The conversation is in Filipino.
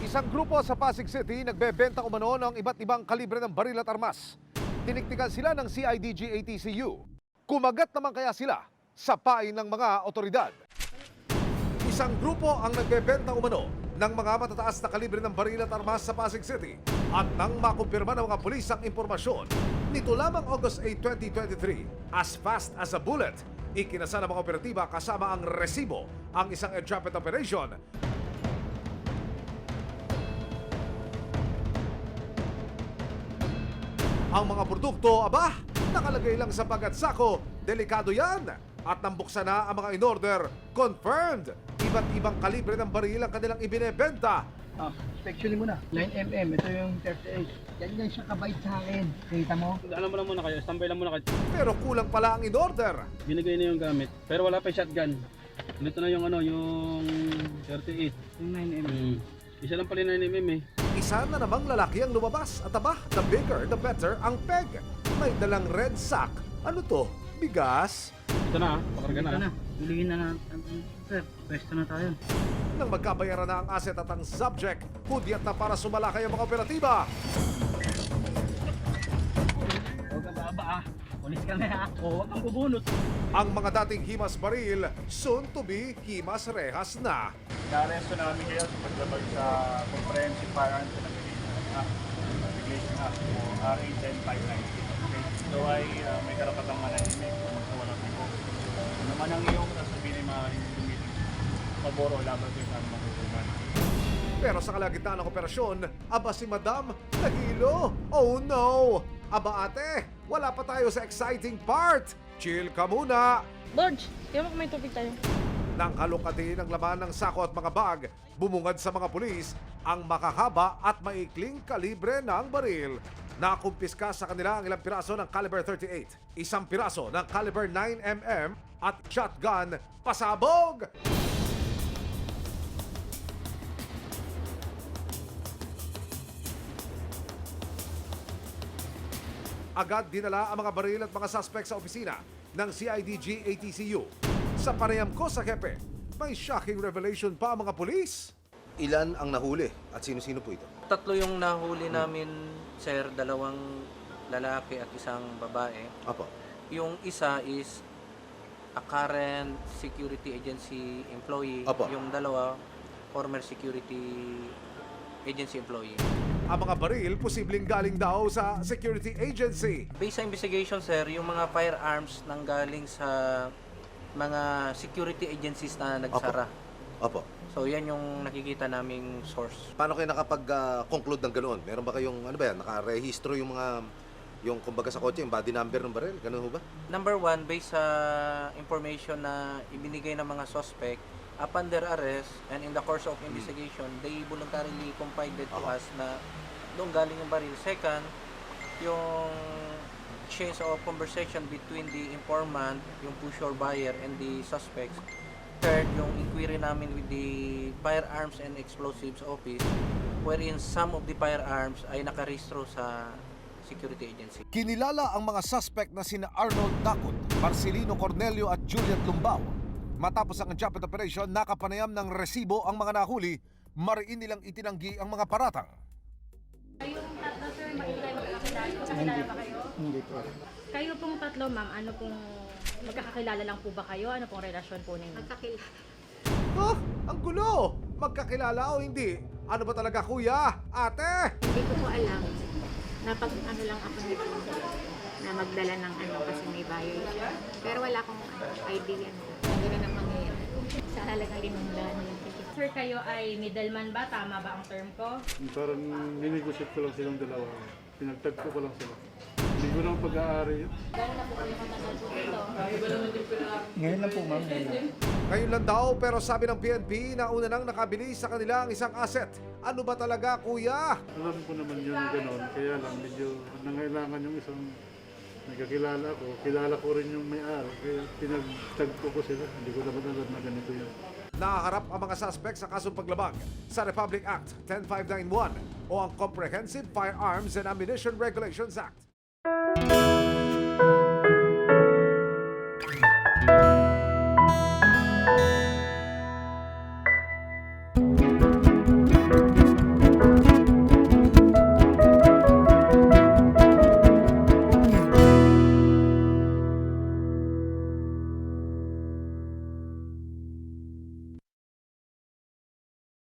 Isang grupo sa Pasig City nagbebenta umano ng iba't ibang kalibre ng baril at armas. Tiniktikan sila ng CIDG-ATCU. Kumagat naman kaya sila sa pain ng mga otoridad. Isang grupo ang nagbebenta umano ng mga matataas na kalibre ng baril at armas sa Pasig City. At nang makumpirma ng mga pulis ang impormasyon, nito lamang August 8, 2023, as fast as a bullet, ikinasa ng mga operatiba kasama ang resibo ang isang entrapment operation. Ang mga produkto, aba, nakalagay lang sa bag at sako, delikado yan. At nang buksan na ang mga in-order, confirmed, iba't ibang kalibre ng baril ang kanilang ibinebenta. Inspection mo na. 9mm, ito yung 38. Yan siya kabait sa akin. Kita mo? Alam mo lang muna kayo, standby lang muna kayo. Pero kulang pala ang in-order. Binigay na yung gamit, pero wala pa yung shotgun. Ito na yung yung 38. Yung 9mm. Isa lang pala yung 9mm eh. Isa na namang lalaki ang lumabas at aba, the bigger, the better ang peg. May dalang red sack. Ano to? Bigas? Ito na, pakarga na. Ito na. Hulihin na natin. Sir, pwesto na tayo. Nang magkabayaran na ang asset at ang subject, hudyat na para sumalakay ang mga operatiba. Huwag ka baba ah. Pulis ka na ha. O, huwag kang bubunot. Ang mga dating himas baril, soon to be himas rehas na. Inaresto namin kayo sa paglabag sa Comprehensive Firearms and Regulation Act o RA 10590. Okay? So ay may karapatang manahimik kung magkawala ko. Ano naman ang iyong sasabihin ay maaaring dumiling pabor o laban ko sa mga hukuman. Pero sa kalagitnaan ng operasyon, aba si Madam nahilo. Oh no! Aba ate, wala pa tayo sa exciting part. Chill ka muna. Lodge, kaya mo may tubig tayo. Nang halukati ng laman ng sako at mga bag, bumungad sa mga pulis ang makahaba at maikling kalibre ng baril. Nakumpiska sa kanila ang ilang piraso ng caliber 38, isang piraso ng caliber 9mm at shotgun pasabog! Agad dinala ang mga baril at mga suspect sa opisina ng CIDG-ATCU. Sa panayam ko sa Hepe, may shocking revelation pa ang mga pulis. Ilan ang nahuli at sino-sino po ito? Tatlo yung nahuli namin, sir, dalawang lalaki at isang babae. Apo. Yung isa is a current security agency employee. Apo. Yung dalawa, former security agency employee. Ang mga baril posibleng galing daw sa security agency. Based sa investigation, sir, yung mga firearms nanggaling sa mga security agencies na nagsara. Apo. So yan yung nakikita naming source. Paano kayo nakapag-conclude ng ganoon? Meron ba kayong, ano ba yan, nakarehistro yung mga, yung kumbaga sa kotse, yung body number ng baril? Ganun ho ba? Number one, based sa information na ibinigay ng mga suspect, upon their arrest and in the course of investigation, they voluntarily confided to us na doon galing yung baril. Second, yung exchange of conversation between the informant, yung pusher buyer, and the suspects. Third, yung inquiry namin with the Firearms and Explosives Office, wherein some of the firearms ay nakarehistro sa security agency. Kinilala ang mga suspect na sina Arnold Dacot, Marcelino Cornelio at Juliet Lumbao. Matapos ang entrapment operation, nakapanayam ng resibo ang mga nahuli, mariin nilang itinanggi ang mga paratang. Kayong tatlo, sir, magkakilala ba kayo? Hindi po. Kayo pong tatlo, ma'am, ano pong magkakakilala lang po ba kayo? Ano pong relasyon po ninyo? Magkakilala. Oh, ang gulo! Magkakilala o hindi? Ano ba talaga kuya? Ate? Hindi ko po alam. Napag ano lang ako nito na magdala ng ano kasi may bayad siya. Pero wala akong idea na gano'n ang mangyayari. Sa halagang 500 lang. Sir, kayo ay middleman ba? Tama ba ang term ko? Parang ninegosyate ko lang silang dalawa. Pinagtagpo ko lang sila. Hindi ko naman pag-aari yun. Gano'n na po kayo matagal po dito? Ngayon lang po ma'am. Ngayon lang. Ngayon lang daw pero sabi ng PNP na una nang nakabili sa kanila ang isang asset. Ano ba talaga kuya? Alam ko naman yun gano'n. Kaya lang medyo nangailangan yung isang nagkakilala ko. Kilala ko rin yung may-ari. Kaya pinagtagpo ko sila. Hindi ko naman alam na ganito yun. Naharap ang mga suspect sa kasong paglabag sa Republic Act 10591 o ang Comprehensive Firearms and Ammunition Regulations Act.